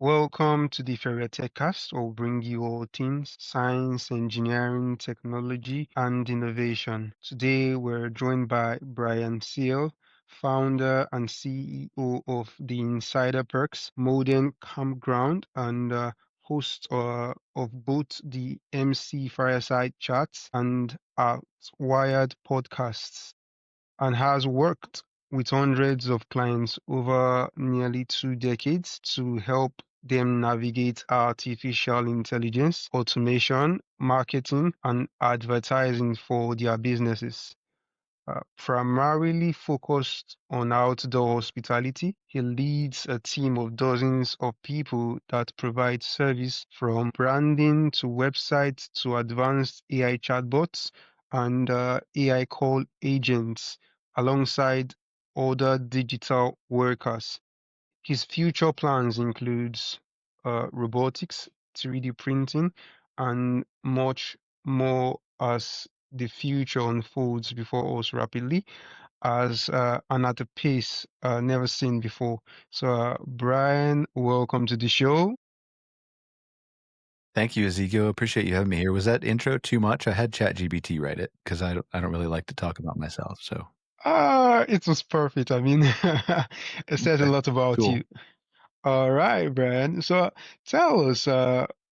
Welcome to the Ferrier TechCast. We'll bring you all things science, engineering, technology, and innovation. Today, we're joined by Brian Searl, founder and CEO of the Insider Perks, Modern Campground, and host of both the MC Fireside Chats and Wired podcasts, and has worked with hundreds of clients over nearly 2 decades to help them navigate artificial intelligence, automation, marketing, and advertising for their businesses. Primarily focused on outdoor hospitality, he leads a team of dozens of people that provide service from branding to websites to advanced AI chatbots and AI call agents alongside other digital workers. His future plans includes robotics, 3D printing, and much more as the future unfolds before us rapidly as and at a pace never seen before. So, Brian, welcome to the show. Thank you, Ezekiel. Appreciate you having me here. Was that intro too much? I had ChatGPT write it because I don't really like to talk about myself. So It was perfect. I mean, it says a okay, lot about cool. you. All right, Brian. So tell us,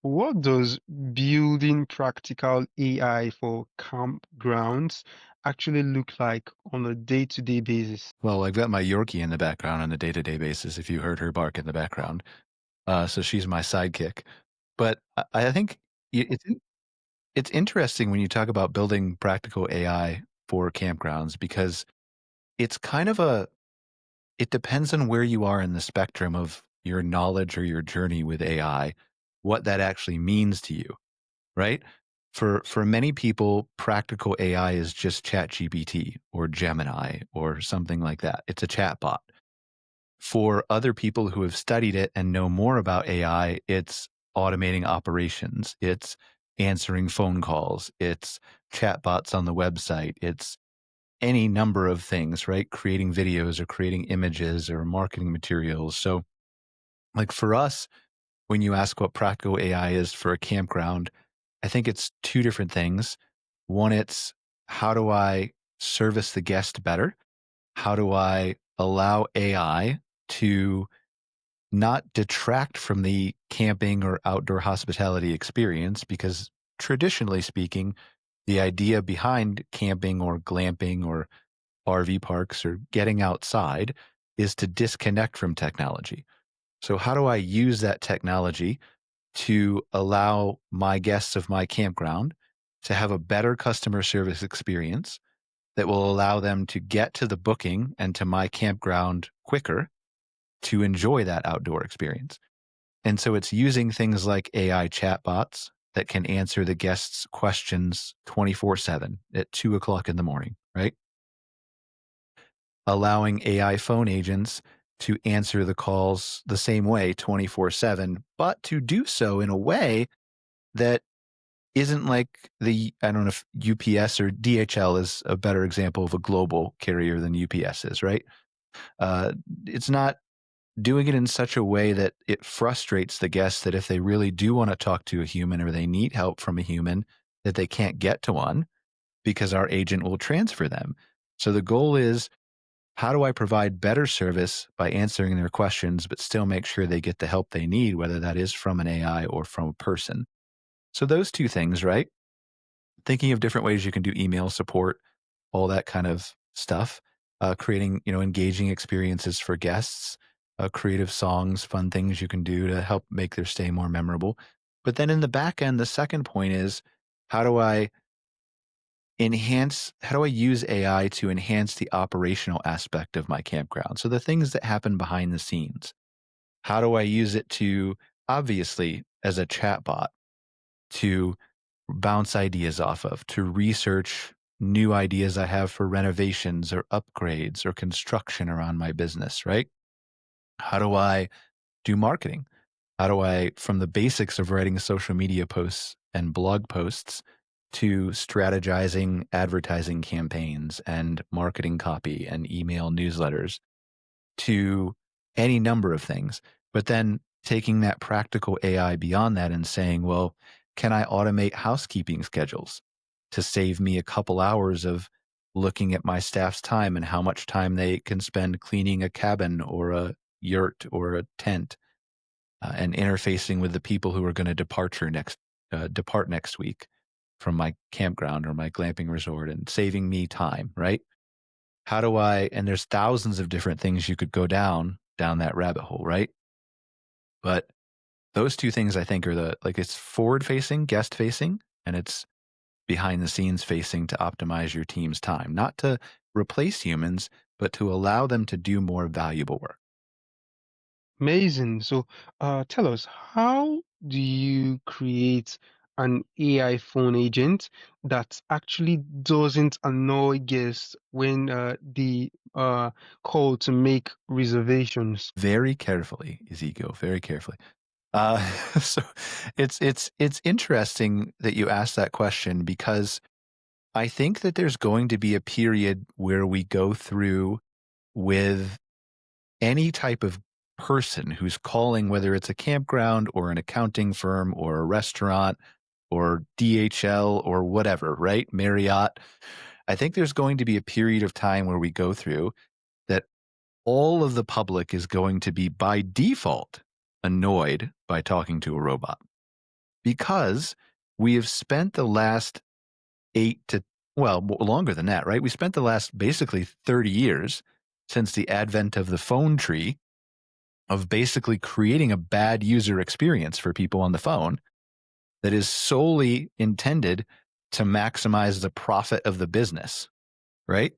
what does building practical AI for campgrounds actually look like on a day-to-day basis? Well, I've got my Yorkie in the background on a day-to-day basis. If you heard her bark in the background, so she's my sidekick. But I think it's interesting when you talk about building practical AI for campgrounds because it's kind of it depends on where you are in the spectrum of your knowledge or your journey with AI, what that actually means to you. Right? For many people, practical AI is just ChatGPT or Gemini or something like that. It's a chatbot. For other people who have studied it and know more about AI, it's automating operations, it's answering phone calls, it's chatbots on the website, it's any number of things, right? Creating videos or creating images or marketing materials. So, like for us, when you ask what practical AI is for a campground, I think it's two different things. One, it's how do I service the guest better? How do I allow AI to not detract from the camping or outdoor hospitality experience? Because traditionally speaking, the idea behind camping or glamping or RV parks or getting outside is to disconnect from technology. So, how do I use that technology to allow my guests of my campground to have a better customer service experience that will allow them to get to the booking and to my campground quicker to enjoy that outdoor experience? And so it's using things like AI chatbots that can answer the guests' questions 24/7 at 2 o'clock in the morning, right? Allowing AI phone agents to answer the calls the same way 24/7, but to do so in a way that isn't like I don't know if UPS or DHL is a better example of a global carrier than UPS is, right? Uh, it's not doing it in such a way that it frustrates the guests that if they really do want to talk to a human or they need help from a human, that they can't get to one because our agent will transfer them. So the goal is, how do I provide better service by answering their questions, but still make sure they get the help they need, whether that is from an AI or from a person? So those two things, right? Thinking of different ways you can do email support, all that kind of stuff, creating, engaging experiences for guests, creative songs, fun things you can do to help make their stay more memorable. But then in the back end, the second point is, how do I how do I use AI to enhance the operational aspect of my campground? So the things that happen behind the scenes, how do I use it to, obviously, as a chatbot, to bounce ideas off of, to research new ideas I have for renovations or upgrades or construction around my business, right? How do I do marketing? How do I, from the basics of writing social media posts and blog posts to strategizing advertising campaigns and marketing copy and email newsletters to any number of things, but then taking that practical AI beyond that and saying, well, can I automate housekeeping schedules to save me a couple hours of looking at my staff's time and how much time they can spend cleaning a cabin or a yurt or a tent, and interfacing with the people who are going to depart next week from my campground or my glamping resort and saving me time, right? How do I, and there's thousands of different things you could go down that rabbit hole, right? But those two things I think are it's forward facing, guest facing, and it's behind the scenes facing to optimize your team's time, not to replace humans, but to allow them to do more valuable work. Amazing. So, tell us, how do you create an AI phone agent that actually doesn't annoy guests when they call to make reservations? Very carefully, Ezekiel, very carefully. Uh, so it's interesting that you asked that question because I think that there's going to be a period where we go through with any type of person who's calling, whether it's a campground or an accounting firm or a restaurant or DHL or whatever, right? Marriott. I think there's going to be a period of time where we go through that all of the public is going to be by default annoyed by talking to a robot because we have spent the last longer than that, right? We spent the last basically 30 years since the advent of the phone tree of basically creating a bad user experience for people on the phone that is solely intended to maximize the profit of the business, right?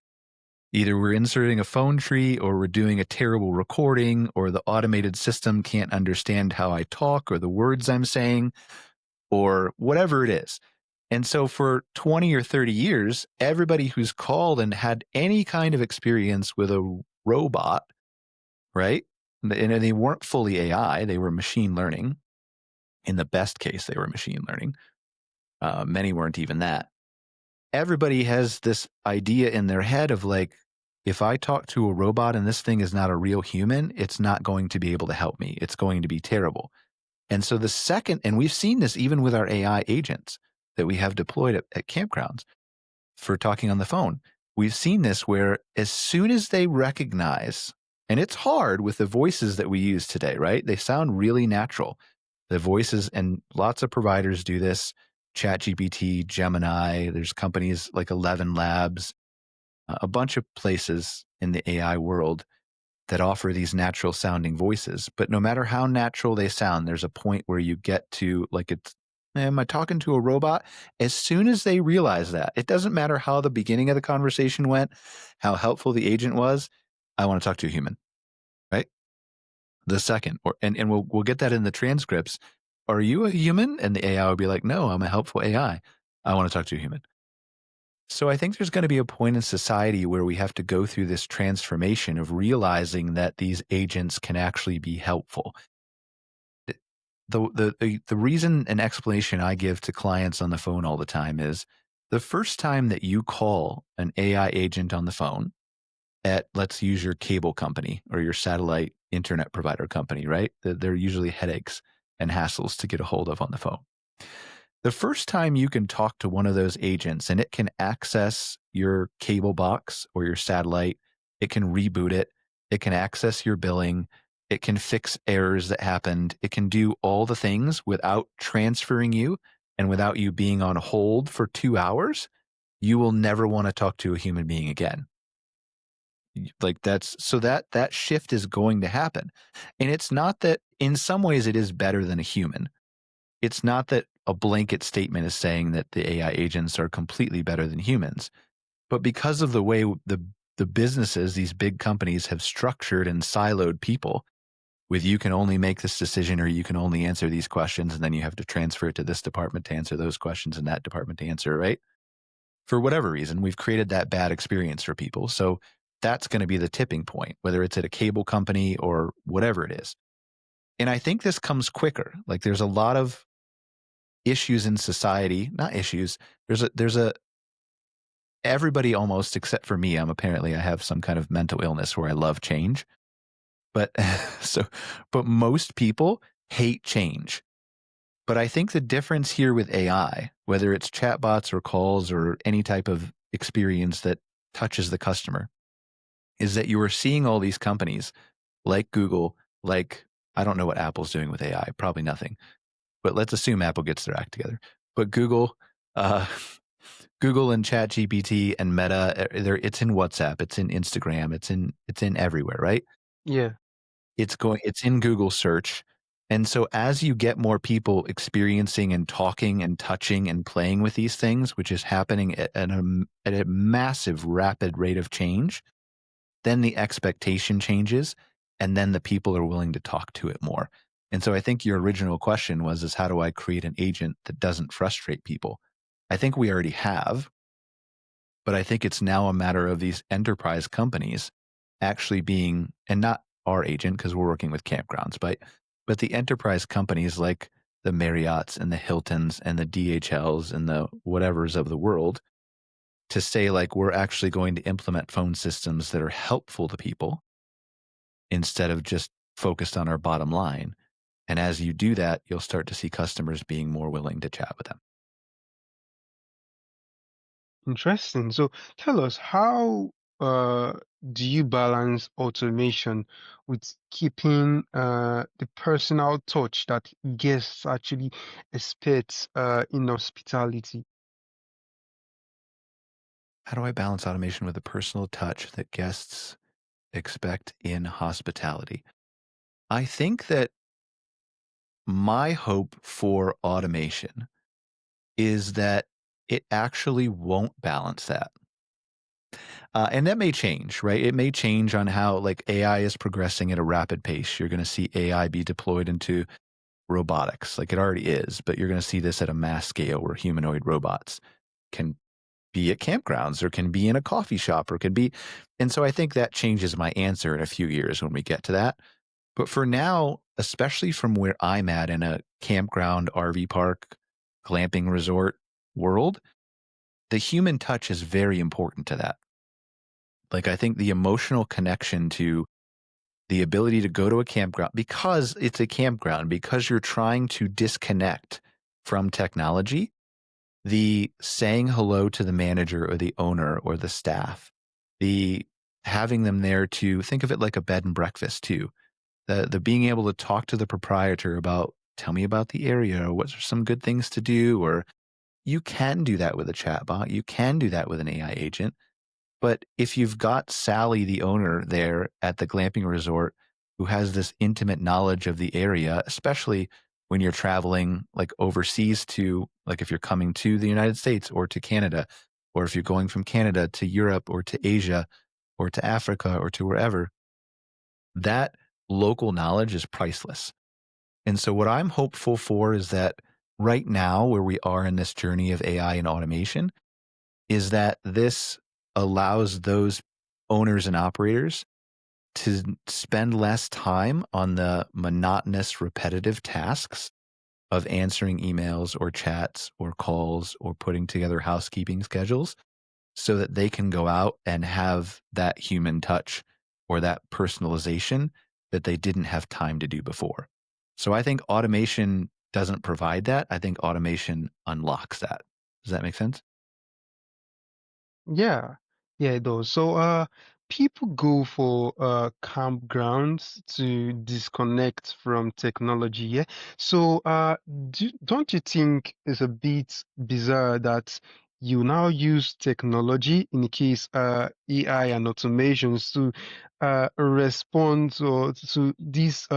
Either we're inserting a phone tree or we're doing a terrible recording or the automated system can't understand how I talk or the words I'm saying or whatever it is. And so for 20 or 30 years, everybody who's called and had any kind of experience with a robot, right? And they weren't fully AI, they were machine learning. In the best case, they were machine learning. Many weren't even that. Everybody has this idea in their head of like, if I talk to a robot and this thing is not a real human, it's not going to be able to help me. It's going to be terrible. And so the second, and we've seen this even with our AI agents that we have deployed at campgrounds for talking on the phone, we've seen this where as soon as they recognize, and it's hard with the voices that we use today, right? They sound really natural. The voices, and lots of providers do this. ChatGPT, Gemini, there's companies like 11 Labs, a bunch of places in the AI world that offer these natural sounding voices. But no matter how natural they sound, there's a point where you get to like, am I talking to a robot? As soon as they realize that, it doesn't matter how the beginning of the conversation went, how helpful the agent was. I want to talk to a human, right? The second, and we'll get that in the transcripts. Are you a human? And the AI would be like, no, I'm a helpful AI. I want to talk to a human. So I think there's going to be a point in society where we have to go through this transformation of realizing that these agents can actually be helpful. The reason and explanation I give to clients on the phone all the time is the first time that you call an AI agent on the phone at, let's use your cable company or your satellite internet provider company, right? They're usually headaches and hassles to get a hold of on the phone. The first time you can talk to one of those agents and it can access your cable box or your satellite, it can reboot it, it can access your billing, it can fix errors that happened, it can do all the things without transferring you and without you being on hold for 2 hours, you will never want to talk to a human being again. Like that shift is going to happen. And it's not that in some ways it is better than a human. It's not that a blanket statement is saying that the AI agents are completely better than humans, but because of the way the businesses, these big companies have structured and siloed people with you can only make this decision or you can only answer these questions and then you have to transfer it to this department to answer those questions and that department to answer, right? For whatever reason, we've created that bad experience for people. So that's going to be the tipping point, whether it's at a cable company or whatever it is. And I think this comes quicker. Like there's a lot of issues in society, not issues. There's a everybody almost except for me. I have some kind of mental illness where I love change. But but most people hate change. But I think the difference here with AI, whether it's chatbots or calls or any type of experience that touches the customer, is that you are seeing all these companies like Google, like I don't know what Apple's doing with AI, probably nothing. But let's assume Apple gets their act together. But Google, uh, Google and ChatGPT and Meta, it's in WhatsApp, it's in Instagram, it's in everywhere, right? Yeah. It's in Google search. And so as you get more people experiencing and talking and touching and playing with these things, which is happening at a massive rapid rate of change, then the expectation changes and then the people are willing to talk to it more. And so I think your original question was is how do I create an agent that doesn't frustrate people? I think we already have, but I think it's now a matter of these enterprise companies actually being, and not our agent because we're working with campgrounds, but the enterprise companies like the Marriotts and the Hiltons and the DHLs and the whatevers of the world to say like we're actually going to implement phone systems that are helpful to people instead of just focused on our bottom line. And as you do that, you'll start to see customers being more willing to chat with them. Interesting. So tell us, how uh, do you balance automation with keeping the personal touch that guests actually expect in hospitality? How do I balance automation with the personal touch that guests expect in hospitality? I think that my hope for automation is that it actually won't balance that. And that may change, right? It may change on how like AI is progressing at a rapid pace. You're going to see AI be deployed into robotics, like it already is, but you're going to see this at a mass scale where humanoid robots can be at campgrounds or can be in a coffee shop or can be. And so I think that changes my answer in a few years when we get to that. But for now, especially from where I'm at in a campground, RV park, glamping resort world, the human touch is very important to that. Like, I think the emotional connection to the ability to go to a campground because it's a campground, because you're trying to disconnect from technology, the saying hello to the manager or the owner or the staff, the having them there to think of it like a bed and breakfast too. The being able to talk to the proprietor about tell me about the area or what are some good things to do, or you can do that with a chatbot. You can do that with an AI agent. But if you've got Sally, the owner there at the glamping resort, who has this intimate knowledge of the area, especially when you're traveling like overseas to, like if you're coming to the United States or to Canada, or if you're going from Canada to Europe or to Asia or to Africa or to wherever, that local knowledge is priceless. And so, what I'm hopeful for is that right now, where we are in this journey of AI and automation, is that this allows those owners and operators to spend less time on the monotonous, repetitive tasks of answering emails or chats or calls or putting together housekeeping schedules so that they can go out and have that human touch or that personalization that they didn't have time to do before. So I think automation doesn't provide that. I think automation unlocks that. Does that make sense? Yeah, yeah, it does. So, people go for campgrounds to disconnect from technology. Yeah. So, don't you think it's a bit bizarre that you now use technology, in the case AI and automations, to respond or to these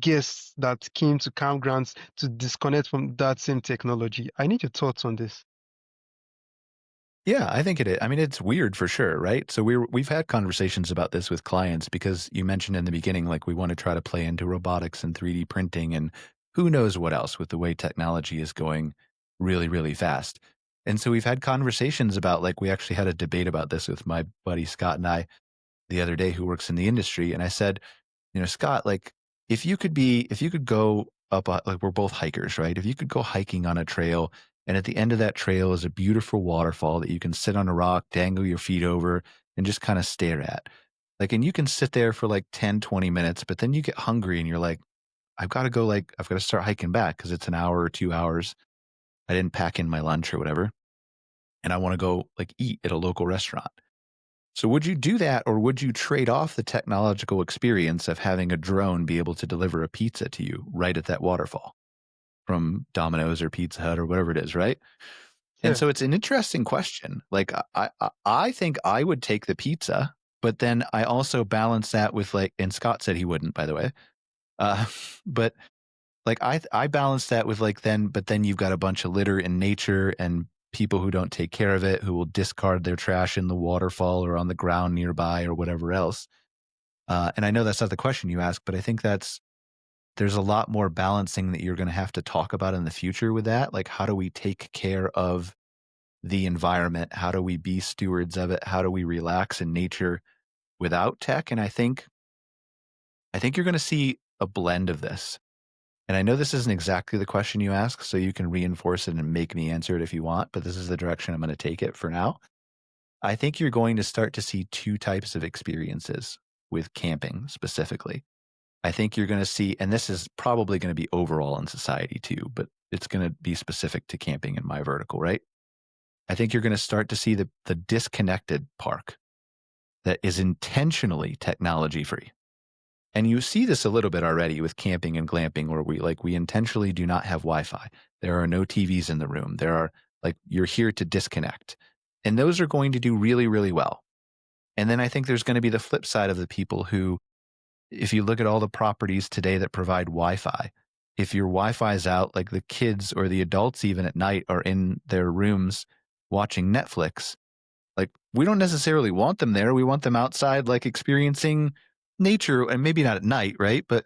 guests that came to campgrounds to disconnect from that same technology? I need your thoughts on this. Yeah, I think it is. I mean, it's weird for sure, right? So we've had conversations about this with clients because you mentioned in the beginning, like we want to try to play into robotics and 3D printing and who knows what else with the way technology is going really, really fast. And so we've had conversations about like we actually had a debate about this with my buddy Scott and I the other day who works in the industry. And I said, Scott, like if you could go up, like we're both hikers, right? If you could go hiking on a trail and at the end of that trail is a beautiful waterfall that you can sit on a rock, dangle your feet over and just kind of stare at. Like, and you can sit there for like 10, 20 minutes, but then you get hungry and you're like, I've got to go, like, I've got to start hiking back because it's an hour or 2 hours. I didn't pack in my lunch or whatever. And I want to go like eat at a local restaurant. So would you do that, or would you trade off the technological experience of having a drone be able to deliver a pizza to you right at that waterfall from Domino's or Pizza Hut or whatever it is, right? And Yeah. so it's an interesting question. Like I think I would take the pizza, but then I also balance that with, like, and Scott said he wouldn't, by the way. Uh, but like I balance that with, like, then you've got a bunch of litter in nature and people who don't take care of it, who will discard their trash in the waterfall or on the ground nearby or whatever else. And I know that's not the question you asked, but I think there's a lot more balancing that you're going to have to talk about in the future with that. Like, how do we take care of the environment? How do we be stewards of it? How do we relax in nature without tech? And I think you're going to see a blend of this. And I know this isn't exactly the question you asked, so you can reinforce it and make me answer it if you want, but this is the direction I'm going to take it for now. I think you're going to start to see two types of experiences with camping specifically. I think you're going to see, and this is probably going to be overall in society too, but it's going to be specific to camping in my vertical, right? I think you're going to start to see the disconnected park that is intentionally technology free. And you see this a little bit already with camping and glamping, where we intentionally do not have Wi-Fi. There are no TVs in the room. There are, like, you're here to disconnect. And those are going to do really, really well. And then I think there's going to be the flip side of the people who, if you look at all the properties today that provide Wi-Fi, if your Wi-Fi is out, like the kids or the adults even at night are in their rooms watching Netflix, like, we don't necessarily want them there. We want them outside, like, experiencing nature, and maybe not at night, right? But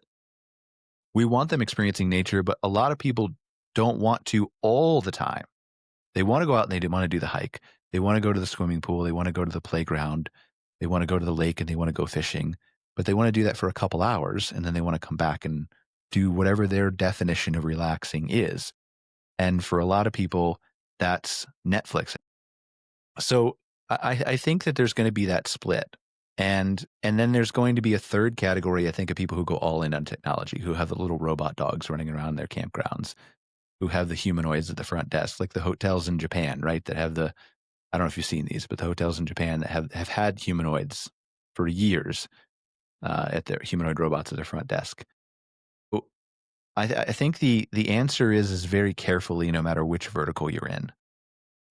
we want them experiencing nature, but a lot of people don't want to all the time. They want to go out and they want to do the hike. They want to go to the swimming pool. They want to go to the playground. They want to go to the lake and they want to go fishing, but they want to do that for a couple hours and then they want to come back and do whatever their definition of relaxing is. And for a lot of people, that's Netflix. So I think that there's going to be that split. And then there's going to be a third category, I think, of people who go all in on technology, who have the little robot dogs running around their campgrounds, who have the humanoids at the front desk, like the hotels in Japan, right? That have the, I don't know if you've seen these, but the hotels in Japan that have had humanoids for years, at their humanoid robots at their front desk. Well, I think the answer is very carefully, no matter which vertical you're in.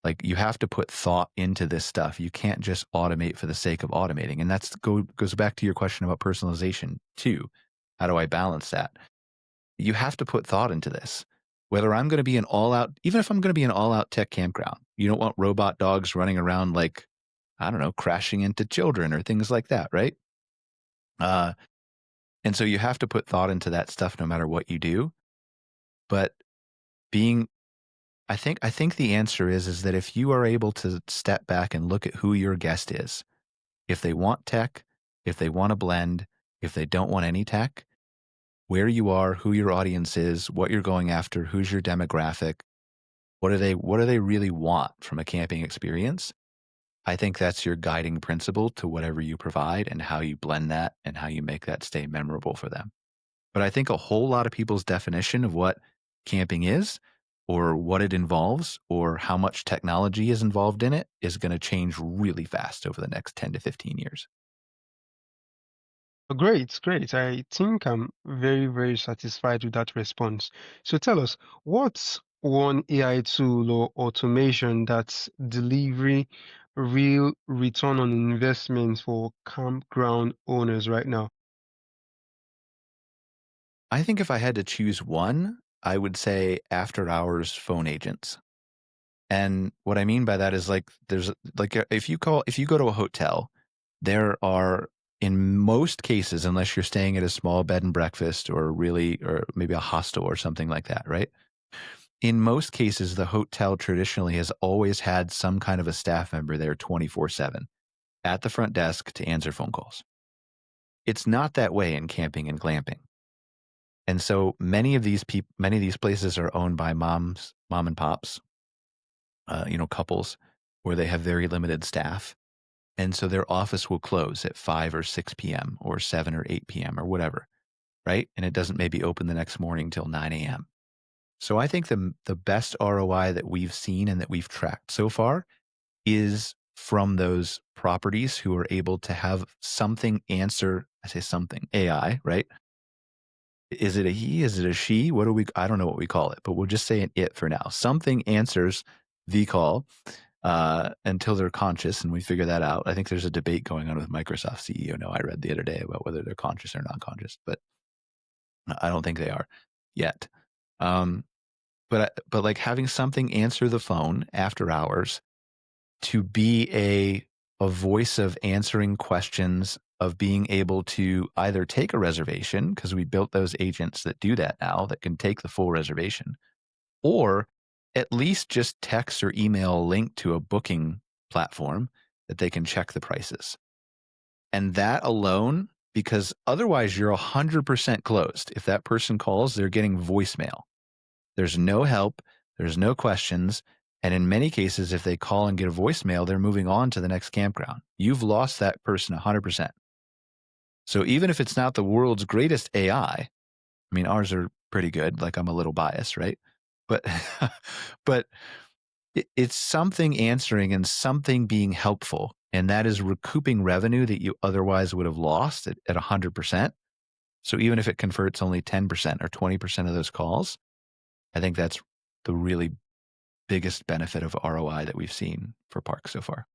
Like, you have to put thought into this stuff. You can't just automate for the sake of automating. And goes back to your question about personalization too. How do I balance that? You have to put thought into this. Whether I'm going to be an all out, even if I'm going to be an all out tech campground, you don't want robot dogs running around, like, I don't know, crashing into children or things like that, right? Uh, and so you have to put thought into that stuff no matter what you do. But being I think the answer is that if you are able to step back and look at who your guest is, if they want tech, if they want a blend, if they don't want any tech, where you are, who your audience is, what you're going after, who's your demographic, what do they really want from a camping experience? I think that's your guiding principle to whatever you provide and how you blend that and how you make that stay memorable for them. But I think a whole lot of people's definition of what camping is, or what it involves, or how much technology is involved in it is going to change really fast over the next 10 to 15 years. Great, great. I think I'm very, very satisfied with that response. So tell us, what's one AI tool or automation that's delivering real return on investment for campground owners right now? I think if I had to choose one, I would say after hours phone agents. And what I mean by that is, like, there's like if you go to a hotel, there are, in most cases, unless you're staying at a small bed and breakfast or maybe a hostel or something like that, right? In most cases, the hotel traditionally has always had some kind of a staff member there 24/7 at the front desk to answer phone calls. It's not that way in camping and glamping. And so many of these places are owned by mom and pops, couples, where they have very limited staff. And so their office will close at 5 or 6 p.m. or 7 or 8 p.m. or whatever. right? And it doesn't maybe open the next morning till 9 a.m. So I think the best ROI that we've seen and that we've tracked so far is from those properties who are able to have something answer. I say something, AI, right? Is it a he? Is it a she? What do we, I don't know what we call it, but we'll just say an it for now. Something answers the call until they're conscious, and we figure that out. I think there's a debate going on with Microsoft CEO now. I read the other day about whether they're conscious or not conscious, but I don't think they are yet. Um, but like having something answer the phone after hours to be a voice of answering questions, of being able to either take a reservation, because we built those agents that do that now, that can take the full reservation, or at least just text or email a link to a booking platform that they can check the prices. And that alone, because otherwise you're 100% closed. If that person calls, they're getting voicemail. There's no help, there's no questions. And in many cases, if they call and get a voicemail, they're moving on to the next campground. You've lost that person 100%. So even if it's not the world's greatest AI, I mean, ours are pretty good. Like I'm a little biased, right? But, but it's something answering and something being helpful. And that is recouping revenue that you otherwise would have lost at 100%. So even if it converts only 10% or 20% of those calls, I think that's the really biggest benefit of ROI that we've seen for parks so far.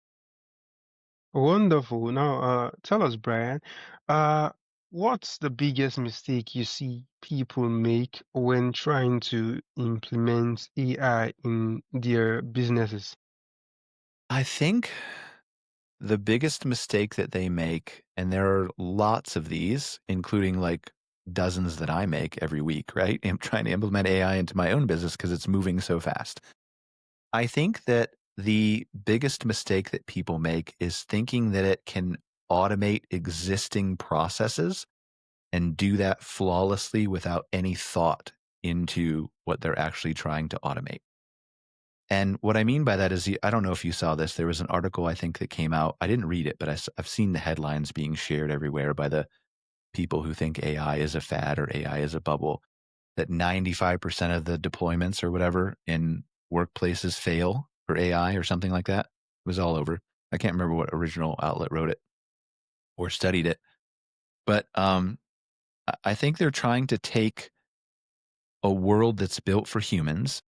Wonderful. Now, tell us, Brian, uh, what's the biggest mistake you see people make when trying to implement AI in their businesses? I think the biggest mistake that they make, and there are lots of these, including like dozens that I make every week, right? I'm trying to implement AI into my own business because it's moving so fast. I think that the biggest mistake that people make is thinking that it can automate existing processes and do that flawlessly without any thought into what they're actually trying to automate. And what I mean by that is, I don't know if you saw this. There was an article I think that came out. I didn't read it, but I've seen the headlines being shared everywhere by the people who think AI is a fad or AI is a bubble, that 95% of the deployments or whatever in workplaces fail for AI or something like that. It was all over. I can't remember what original outlet wrote it or studied it, but I think they're trying to take a world that's built for humans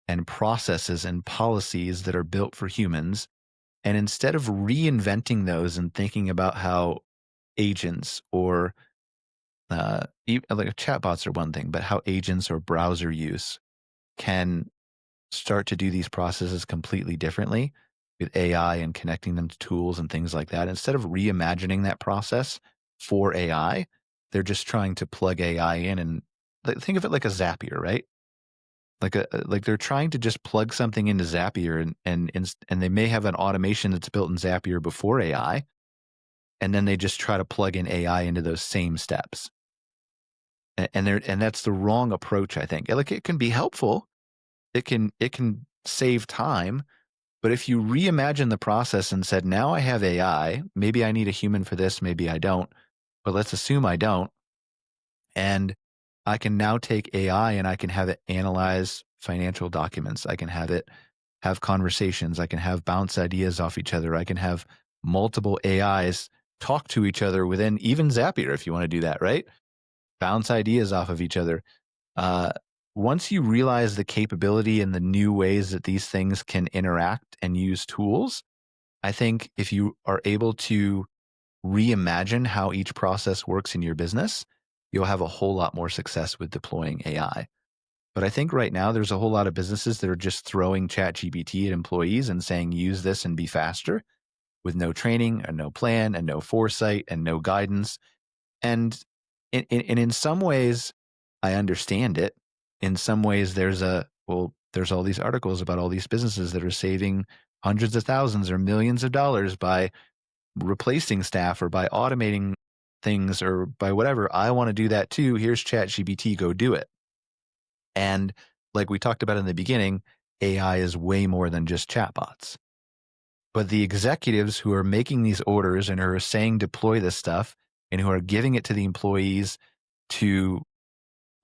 and processes and policies that are built for humans, and instead of reinventing those and thinking about how agents or like chatbots are one thing, but how agents or browser use can start to do these processes completely differently with AI and connecting them to tools and things like that. Instead of reimagining that process for AI, they're just trying to plug AI in and think of it like a Zapier, right? Like they're trying to just plug something into Zapier and they may have an automation that's built in Zapier before AI, and then they just try to plug in AI into those same steps. And that's the wrong approach, I think. Like it can be helpful, it can save time, but if you reimagine the process and said, now I have AI, maybe I need a human for this, maybe I don't, but let's assume I don't, and I can now take AI and I can have it analyze financial documents. I can have it have conversations. I can have bounce ideas off each other. I can have multiple AIs talk to each other within even Zapier if you want to do that, right? Bounce ideas off of each other. Uh, Once you realize the capability and the new ways that these things can interact and use tools, I think if you are able to reimagine how each process works in your business, you'll have a whole lot more success with deploying AI. But I think right now there's a whole lot of businesses that are just throwing ChatGPT at employees and saying, use this and be faster, with no training and no plan and no foresight and no guidance. And in some ways, I understand it. In some ways, there's all these articles about all these businesses that are saving hundreds of thousands or millions of dollars by replacing staff or by automating things or by whatever. I want to do that too. Here's ChatGPT, go do it. And like we talked about in the beginning, AI is way more than just chatbots. But the executives who are making these orders and who are saying deploy this stuff and who are giving it to the employees to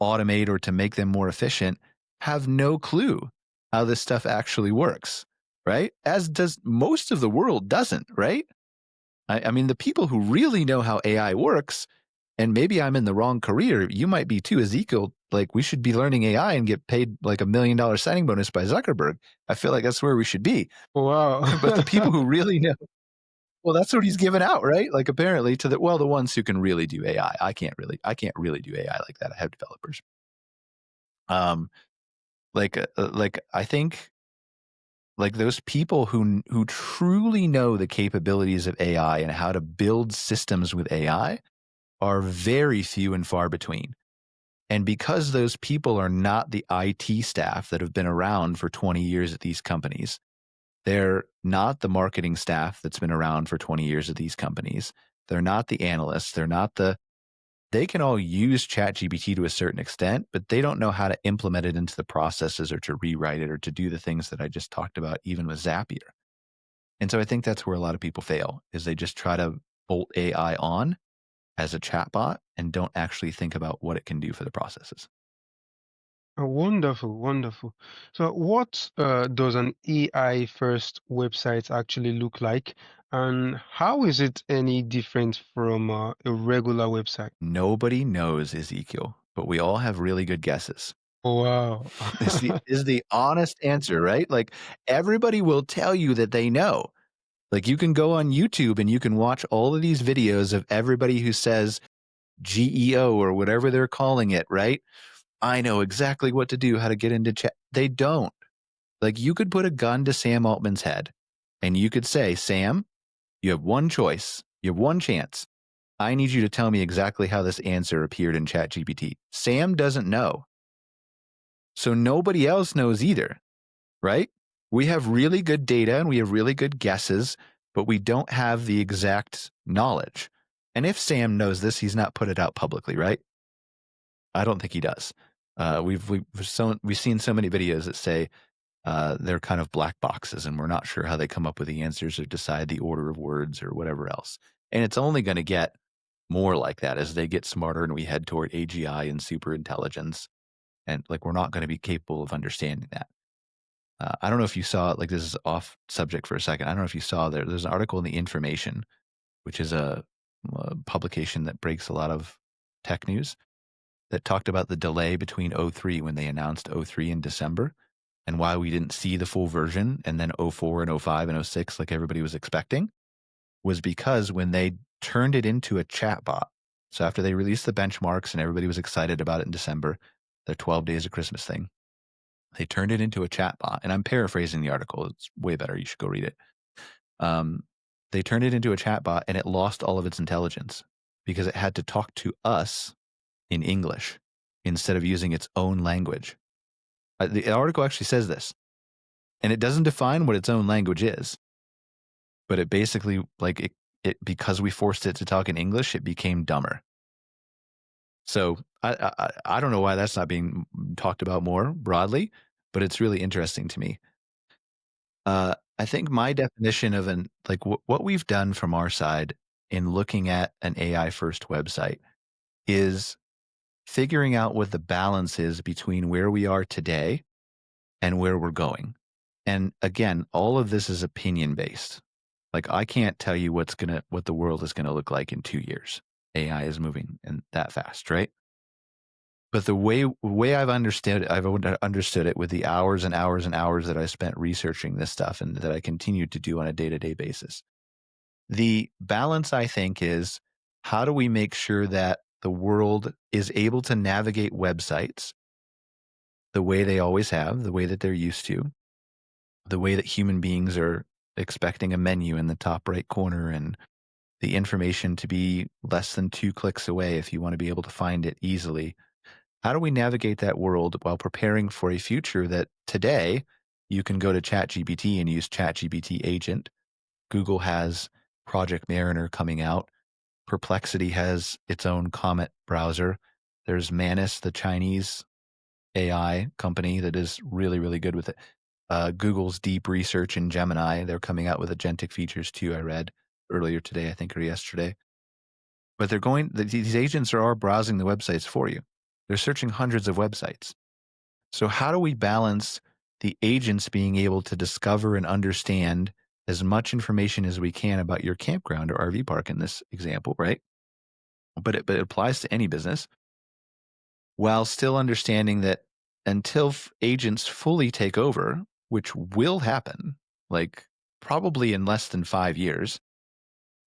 automate or to make them more efficient have no clue how this stuff actually works, right? As does most of the world doesn't, right? I mean, the people who really know how AI works, and maybe I'm in the wrong career, you might be too, Ezekiel. Like, we should be learning AI and get paid like $1 million signing bonus by Zuckerberg. I feel like that's where we should be. Wow. But the people who really know, well, that's what he's given out, right? Like, apparently to the ones who can really do AI. I can't really do AI like that. I have developers. Um, like I think like those people who truly know the capabilities of AI and how to build systems with AI are very few and far between. And because those people are not the IT staff that have been around for 20 years at these companies, they're not the marketing staff that's been around for 20 years at these companies. They're not the analysts. They can all use ChatGPT to a certain extent, but they don't know how to implement it into the processes or to rewrite it or to do the things that I just talked about, even with Zapier. And so I think that's where a lot of people fail is they just try to bolt AI on as a chatbot and don't actually think about what it can do for the processes. Wonderful, wonderful. So, what does an AI first website actually look like, and how is it any different from a regular website? Nobody knows, Ezekiel, but we all have really good guesses. Wow. Is the honest answer, right? Like everybody will tell you that they know. Like you can go on YouTube and you can watch all of these videos of everybody who says GEO or whatever they're calling it, right? I know exactly what to do, how to get into chat. They don't. Like you could put a gun to Sam Altman's head and you could say, Sam, you have one choice. You have one chance. I need you to tell me exactly how this answer appeared in ChatGPT. Sam doesn't know. So nobody else knows either, right? We have really good data and we have really good guesses, but we don't have the exact knowledge. And if Sam knows this, he's not put it out publicly, right? I don't think he does. We've seen so many videos that say they're kind of black boxes and we're not sure how they come up with the answers or decide the order of words or whatever else. And it's only going to get more like that as they get smarter and we head toward AGI and super intelligence. And like, we're not going to be capable of understanding that. I don't know if you saw, like, this is off subject for a second. I don't know if you saw there's an article in the Information, which is a publication that breaks a lot of tech news that talked about the delay between O3 when they announced O3 in December and why we didn't see the full version and then O4 and O5 and O6 like everybody was expecting was because when they turned it into a chatbot, so after they released the benchmarks and everybody was excited about it in December, their 12 days of Christmas thing, they turned it into a chatbot. And I'm paraphrasing the article. It's way better. You should go read it. They turned it into a chatbot and it lost all of its intelligence because it had to talk to us in English instead of using its own language. The article actually says this, and it doesn't define what its own language is, but it basically, like, it because we forced it to talk in English, it became dumber. So I don't know why that's not being talked about more broadly, but it's really interesting to me. I think my definition of what we've done from our side in looking at an AI first website is figuring out what the balance is between where we are today and where we're going. And again, all of this is opinion based. Like I can't tell you what the world is gonna look like in 2 years. AI is moving and that fast, right? But the way I've understood it with the hours and hours and hours that I spent researching this stuff and that I continue to do on a day-to-day basis. The balance, I think, is how do we make sure that the world is able to navigate websites the way they always have, the way that they're used to, the way that human beings are expecting a menu in the top right corner and the information to be less than 2 clicks away if you want to be able to find it easily. How do we navigate that world while preparing for a future that today you can go to ChatGPT and use ChatGPT agent? Google has Project Mariner coming out. Perplexity has its own Comet browser. There's Manus, the Chinese AI company that is really, really good with it. Google's deep research in Gemini, they're coming out with agentic features too, I read earlier today, I think, or yesterday. but these agents are all browsing the websites for you. They're searching hundreds of websites. So how do we balance the agents being able to discover and understand as much information as we can about your campground or RV park in this example, right? But it applies to any business, while still understanding that until agents fully take over, which will happen, like probably in less than 5 years.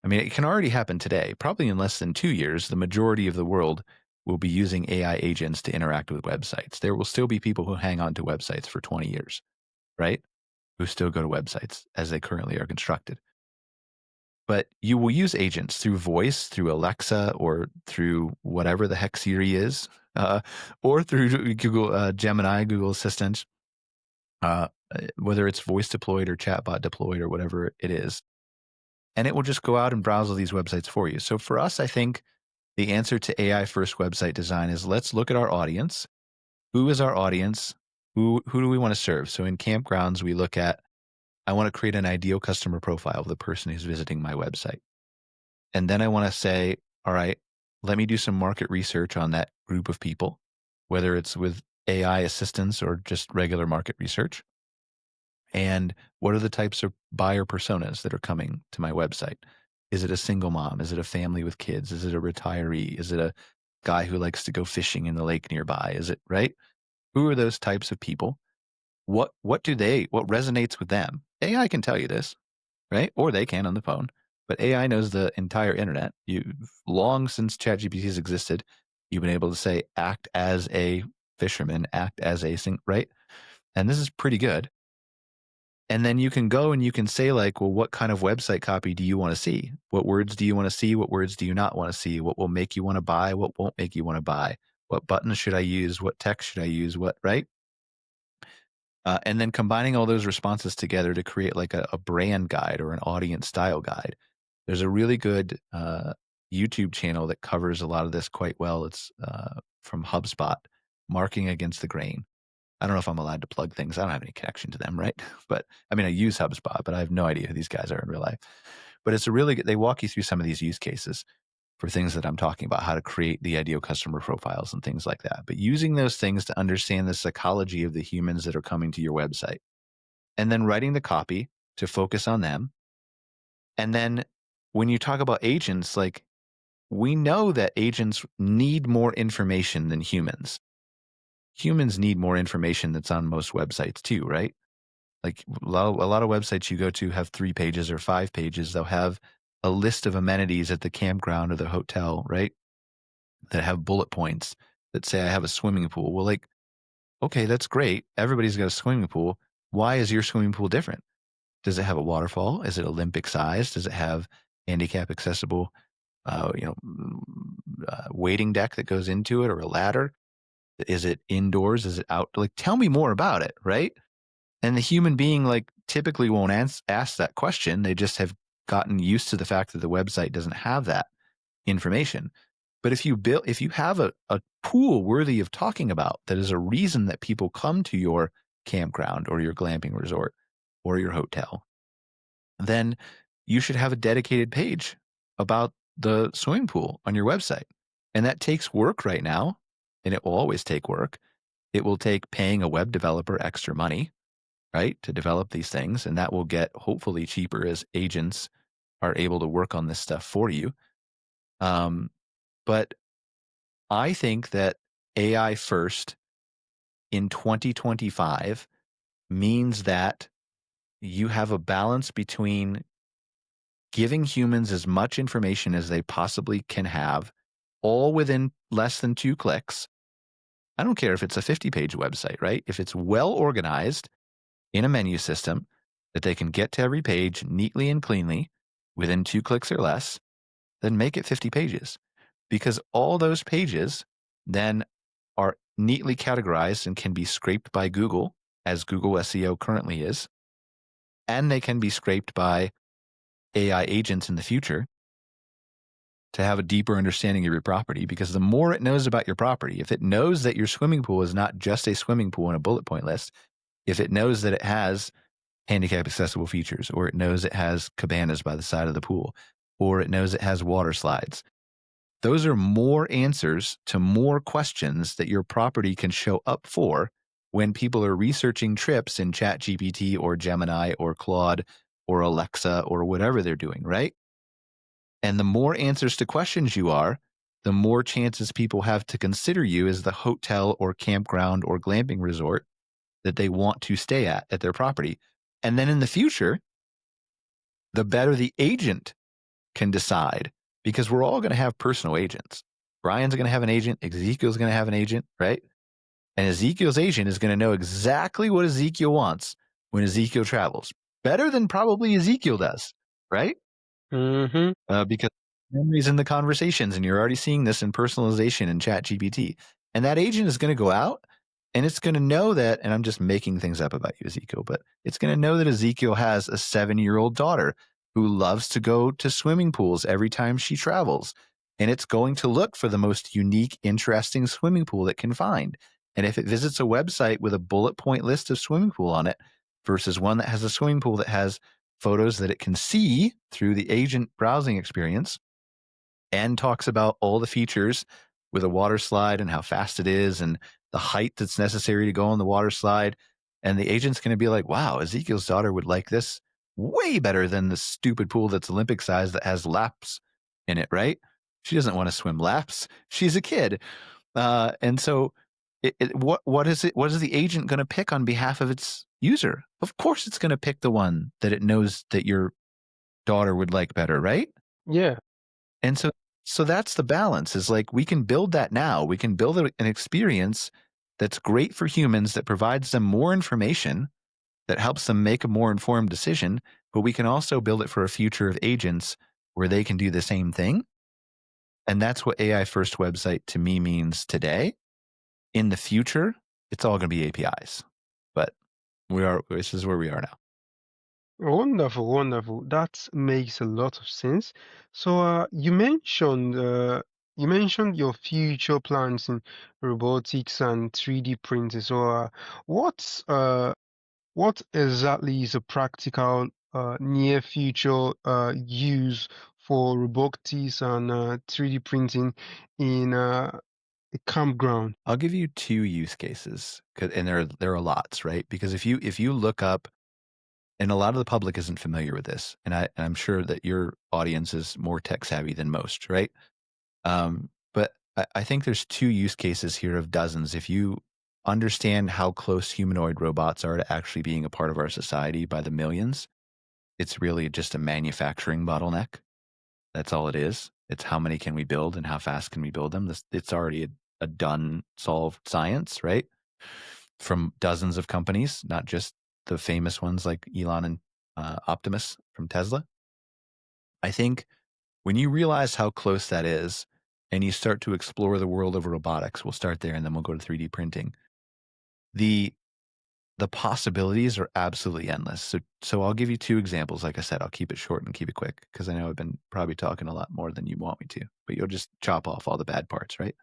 I mean, it can already happen today. Probably in less than 2 years, the majority of the world will be using AI agents to interact with websites. There will still be people who hang on to websites for 20 years, right? Who still go to websites as they currently are constructed. But you will use agents through voice, through Alexa, or through whatever the heck Siri is, or through Google Gemini, Google Assistant, whether it's voice deployed or chatbot deployed or whatever it is. And it will just go out and browse all these websites for you. So for us, I think the answer to AI first website design is let's look at our audience. Who is our audience? Who do we want to serve? So in Campgrounds, we look at I want to create an ideal customer profile of the person who's visiting my website. And then I want to say, all right, let me do some market research on that group of people, whether it's with AI assistance or just regular market research. And what are the types of buyer personas that are coming to my website? Is it a single mom? Is it a family with kids? Is it a retiree? Is it a guy who likes to go fishing in the lake nearby? Is it right? Who are those types of people? What resonates with them? AI can tell you this, right? Or they can on the phone. But AI knows the entire internet. You long since ChatGPT has existed, you've been able to say act as a fisherman, act as a right? And this is pretty good. And then you can go and you can say like, well, what kind of website copy do you want to see? What words do you want to see? What words do you not want to see? What will make you want to buy? What won't make you want to buy? What buttons should I use? What text should I use? What, right? And then combining all those responses together to create like a brand guide or an audience style guide. There's a really good YouTube channel that covers a lot of this quite well. It's from HubSpot, Marking Against the Grain. I don't know if I'm allowed to plug things. I don't have any connection to them, right? But I mean, I use HubSpot, but I have no idea who these guys are in real life. But it's a really good, they walk you through some of these use cases for things that I'm talking about, how to create the ideal customer profiles and things like that. But using those things to understand the psychology of the humans that are coming to your website, and then writing the copy to focus on them. And then when you talk about agents, like we know that agents need more information than humans. Humans need more information that's on most websites too, right? Like a lot of websites you go to have 3 pages or 5 pages. They'll have a list of amenities at the campground or the hotel, right? That have bullet points that say, I have a swimming pool. Well, like, okay, that's great. Everybody's got a swimming pool. Why is your swimming pool different? Does it have a waterfall? Is it Olympic sized? Does it have handicap accessible, waiting deck that goes into it or a ladder? Is it indoors? Is it out? Like, tell me more about it, right? And the human being, like, typically won't ask that question. They just have gotten used to the fact that the website doesn't have that information. But if you have a pool worthy of talking about, that is a reason that people come to your campground or your glamping resort or your hotel, then you should have a dedicated page about the swimming pool on your website. And that takes work right now, and it will always take work. It will take paying a web developer extra money, right, to develop these things. And that will get hopefully cheaper as agents are able to work on this stuff for you. But I think that AI first in 2025 means that you have a balance between giving humans as much information as they possibly can have, all within less than 2 clicks. I don't care if it's a 50-page website, right? If it's well organized in a menu system that they can get to every page neatly and cleanly within 2 clicks or less, then make it 50 pages. Because all those pages then are neatly categorized and can be scraped by Google, as Google SEO currently is, and they can be scraped by AI agents in the future to have a deeper understanding of your property. Because the more it knows about your property, if it knows that your swimming pool is not just a swimming pool in a bullet point list, if it knows that it has handicap accessible features, or it knows it has cabanas by the side of the pool, or it knows it has water slides, Those are more answers to more questions that your property can show up for when people are researching trips in ChatGPT or Gemini or Claude or Alexa or whatever they're doing, right? And the more answers to questions you are, the more chances people have to consider you as the hotel or campground or glamping resort that they want to stay at their property. And then in the future, the better the agent can decide, because we're all going to have personal agents. Brian's going to have an agent. Ezekiel's going to have an agent, right? And Ezekiel's agent is going to know exactly what Ezekiel wants when Ezekiel travels, better than probably Ezekiel does, right? Mm-hmm. Because memories in the conversations, and you're already seeing this in personalization in ChatGPT. And that agent is going to go out and it's going to know that, and I'm just making things up about you, Ezekiel, but it's going to know that Ezekiel has a 7-year-old daughter who loves to go to swimming pools every time she travels. And it's going to look for the most unique, interesting swimming pool it can find. And if it visits a website with a bullet point list of swimming pool on it versus one that has a swimming pool that has photos that it can see through the agent browsing experience and talks about all the features with a water slide and how fast it is and the height that's necessary to go on the water slide. And the agent's going to be like, wow, Ezekiel's daughter would like this way better than the stupid pool that's Olympic size that has laps in it, right? She doesn't want to swim laps. She's a kid. And so what is it? What is the agent going to pick on behalf of its user? Of course, it's going to pick the one that it knows that your daughter would like better, right? Yeah. And so that's the balance, is like we can build that now. We can build an experience that's great for humans, that provides them more information, that helps them make a more informed decision, but we can also build it for a future of agents where they can do the same thing. And that's what AI first website to me means today. In the future, it's all going to be APIs. But this is where we are now. Wonderful, wonderful. That makes a lot of sense. So, you mentioned your future plans in robotics and 3D printing. So, what exactly is a practical near future use for robotics and 3D printing in a campground? I'll give you two use cases, and there are lots, right? Because if you look up, and a lot of the public isn't familiar with this, and I'm sure that your audience is more tech savvy than most, right? But I think there's two use cases here of dozens. If you understand how close humanoid robots are to actually being a part of our society by the millions, it's really just a manufacturing bottleneck. That's all it is. It's how many can we build and how fast can we build them. It's already a done, solved science, right? From dozens of companies, not just the famous ones like Elon and Optimus from Tesla. I think when you realize how close that is and you start to explore the world of robotics, we'll start there and then we'll go to 3D printing. The possibilities are absolutely endless. So I'll give you two examples. Like I said, I'll keep it short and keep it quick because I know I've been probably talking a lot more than you want me to, but you'll just chop off all the bad parts, right?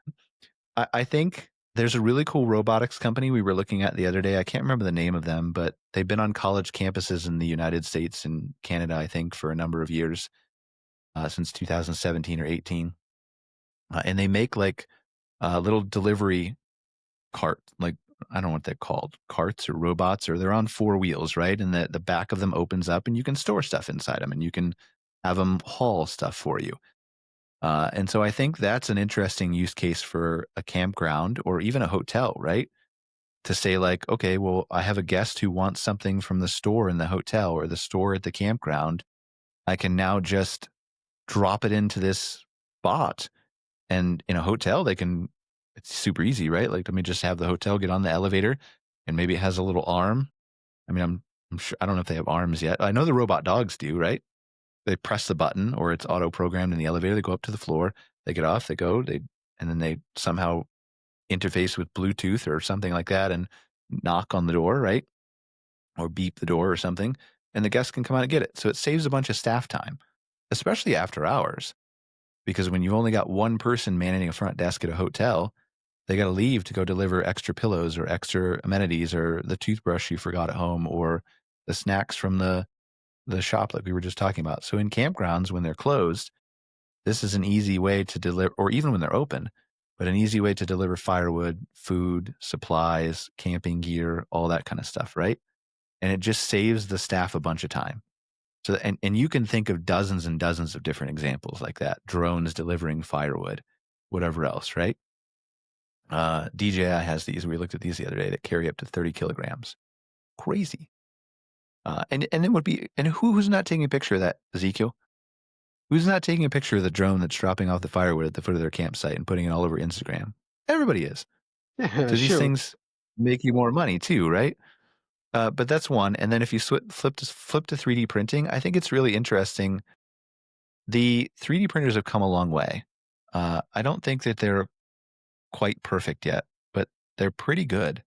I think there's a really cool robotics company we were looking at the other day. I can't remember the name of them, but they've been on college campuses in the United States and Canada, I think, for a number of years, since 2017 or 18. And they make like little delivery cart, like, I don't know what they're called, carts or robots, or they're on 4 wheels, right? And the back of them opens up and you can store stuff inside them and you can have them haul stuff for you. And so I think that's an interesting use case for a campground or even a hotel, right? To say like, okay, well, I have a guest who wants something from the store in the hotel or the store at the campground. I can now just drop it into this bot. And in a hotel, it's super easy, right? Like, let me just have the hotel get on the elevator and maybe it has a little arm. I mean, I'm sure, I don't know if they have arms yet. I know the robot dogs do, right? They press the button or it's auto programmed in the elevator. They go up to the floor, they get off, and then they somehow interface with Bluetooth or something like that and knock on the door, right? Or beep the door or something. And the guest can come out and get it. So it saves a bunch of staff time, especially after hours. Because when you've only got one person managing a front desk at a hotel, they got to leave to go deliver extra pillows or extra amenities or the toothbrush you forgot at home or the snacks from the shop like we were just talking about. So in campgrounds, when they're closed, This is an easy way to deliver, or even when they're open, but an easy way to deliver firewood, food, supplies, camping gear, all that kind of stuff, right? And it just saves the staff a bunch of time. So, and you can think of dozens and dozens of different examples like that. Drones delivering firewood, whatever else, right? DJI has these. We looked at these the other day that carry up to 30 kilograms. Crazy. And then would be, and who's not taking a picture of that, Ezekiel? Who's not taking a picture of the drone that's dropping off the firewood at the foot of their campsite and putting it all over Instagram? Everybody is. Yeah, So these sure. things make you more money too, right? But that's one. And then if you flip to 3D printing, I think it's really interesting. The 3D printers have come a long way. I don't think that they're quite perfect yet, but they're pretty good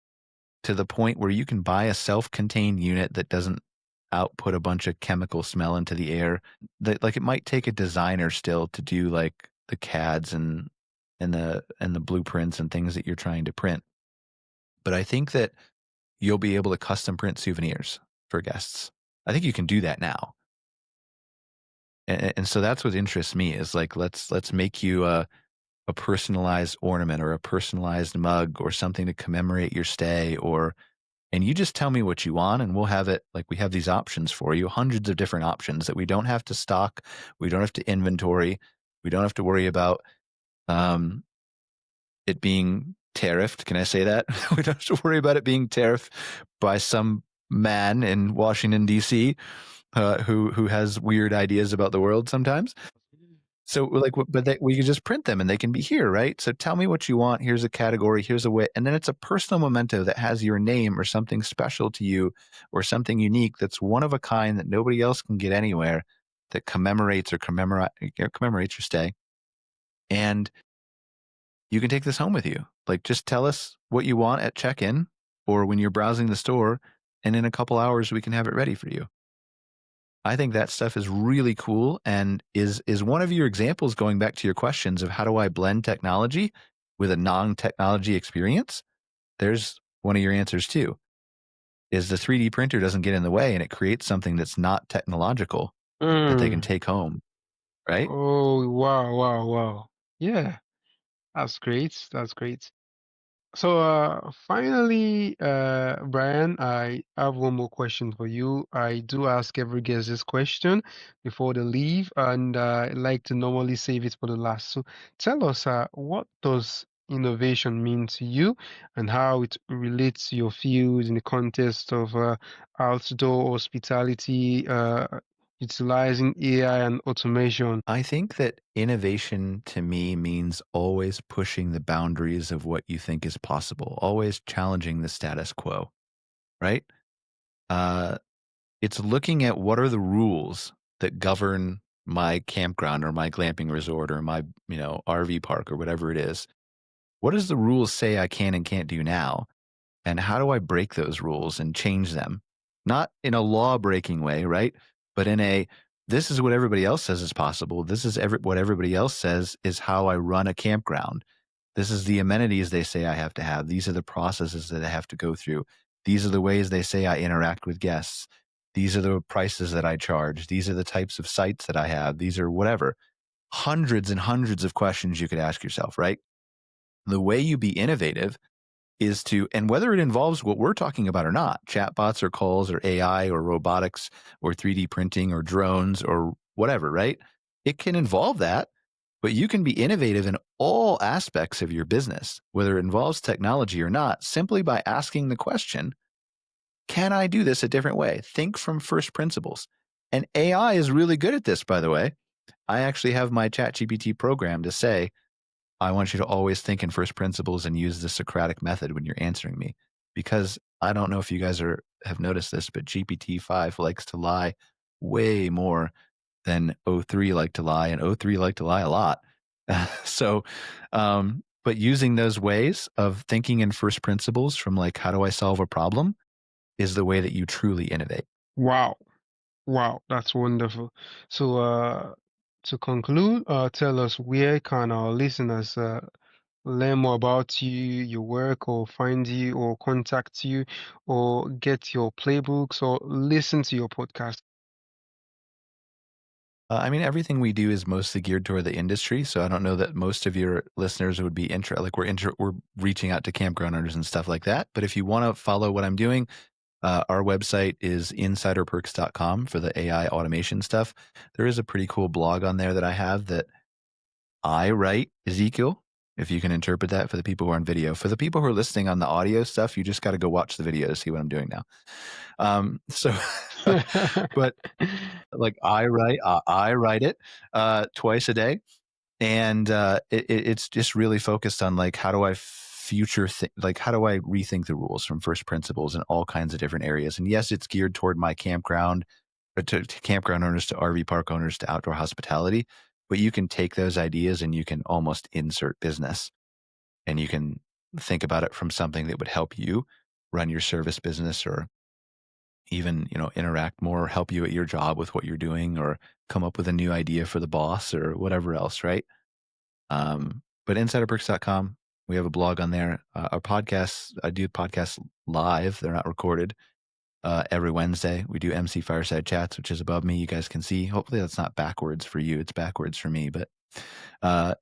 to the point where you can buy a self-contained unit that doesn't output a bunch of chemical smell into the air. That, like, it might take a designer still to do like the CADs and the blueprints and things that you're trying to print. But I think that you'll be able to custom print souvenirs for guests. I think you can do that now. And so that's what interests me is like, let's make you a personalized ornament or a personalized mug or something to commemorate your stay, or and you just tell me what you want and we'll have it. Like, we have these options for you, hundreds of different options that we don't have to stock, we don't have to inventory, we don't have to worry about um, it being tariffed. Can I say that? We don't have to worry about it being tariffed by some man in Washington D.C. Who has weird ideas about the world sometimes. So like, we can just print them and they can be here, right? So tell me what you want. Here's a category. Here's a way, and then it's a personal memento that has your name or something special to you, or something unique that's one of a kind that nobody else can get anywhere, that commemorates your stay. And you can take this home with you. Like, just tell us what you want at check-in or when you're browsing the store, and in a couple hours we can have it ready for you. I think that stuff is really cool, and is one of your examples, going back to your questions of how do I blend technology with a non-technology experience. There's one of your answers too, is the 3D printer doesn't get in the way and it creates something that's not technological that they can Mm. take home, right? Oh, wow, wow, wow. Yeah, that's great. That's great. So, finally, Brian, I have one more question for you. I do ask every guest this question before they leave, and I like to normally save it for the last. So, tell us, what does innovation mean to you, and how it relates to your field in the context of outdoor hospitality, utilizing AI and automation? I think that innovation to me means always pushing the boundaries of what you think is possible, always challenging the status quo, right? Uh, it's looking at what are the rules that govern my campground or my glamping resort or my, RV park or whatever it is. What does the rules say I can and can't do now? And how do I break those rules and change them? Not in a law breaking way, right? But in a, this is what everybody else says is possible. This is what everybody else says is how I run a campground. This is the amenities they say I have to have. These are the processes that I have to go through. These are the ways they say I interact with guests. These are the prices that I charge. These are the types of sites that I have. These are whatever. Hundreds and hundreds of questions you could ask yourself, right? The way you be innovative is to, and whether it involves what we're talking about or not, chatbots or calls or AI or robotics or 3D printing or drones or whatever, right? It can involve that, but you can be innovative in all aspects of your business, whether it involves technology or not, simply by asking the question, can I do this a different way? Think from first principles. And AI is really good at this, by the way. I actually have my ChatGPT program to say, I want you to always think in first principles and use the Socratic method when you're answering me. Because I don't know if you guys have noticed this, but GPT-5 likes to lie way more than O3 like to lie, and O3 like to lie a lot. So, but using those ways of thinking in first principles from like, how do I solve a problem, is the way that you truly innovate. Wow. Wow, that's wonderful. So, to conclude, tell us, where can our listeners learn more about you, your work, or find you, or contact you, or get your playbooks, or listen to your podcast? I mean, everything we do is mostly geared toward the industry, so I don't know that most of your listeners would be like we're reaching out to campground owners and stuff like that. But if you want to follow what I'm doing, our website is insiderperks.com for the AI automation stuff. There is a pretty cool blog on there that I have that I write, Ezekiel, if you can interpret that for the people who are on video. For the people who are listening on the audio stuff, you just got to go watch the video to see what I'm doing now. So, but like I write it twice a day, and it's just really focused on like how do I like how do I rethink the rules from first principles in all kinds of different areas. And yes, it's geared toward my campground, to campground owners, to RV park owners, to outdoor hospitality. But you can take those ideas and you can almost insert business, and you can think about it from something that would help you run your service business, or even, interact more, help you at your job with what you're doing, or come up with a new idea for the boss or whatever else, right? But insiderbricks.com, we have a blog on there. Our podcasts, I do podcasts live. They're not recorded. Every Wednesday, we do MC Fireside Chats, which is above me. You guys can see. Hopefully, that's not backwards for you. It's backwards for me. But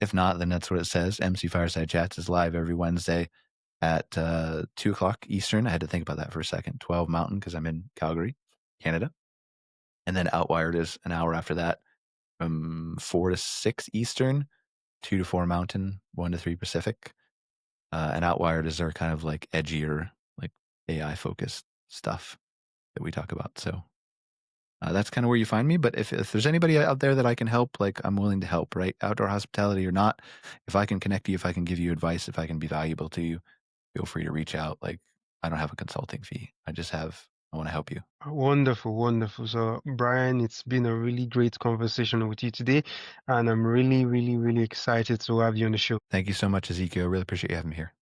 if not, then that's what it says. MC Fireside Chats is live every Wednesday at 2 o'clock Eastern. I had to think about that for a second. 12 Mountain, because I'm in Calgary, Canada. And then Outwired is an hour after that from 4 to 6 Eastern, 2 to 4 Mountain, 1 to 3 Pacific. And Outwired is our kind of like edgier, like AI focused stuff that we talk about. So that's kind of where you find me. But if there's anybody out there that I can help, like I'm willing to help, right? Outdoor hospitality or not, if I can connect you, if I can give you advice, if I can be valuable to you, feel free to reach out. Like I don't have a consulting fee. I want to help you. Wonderful, wonderful. So, Brian, it's been a really great conversation with you today, and I'm really, really, really excited to have you on the show. Thank you so much, Ezekiel. Really appreciate you having me here.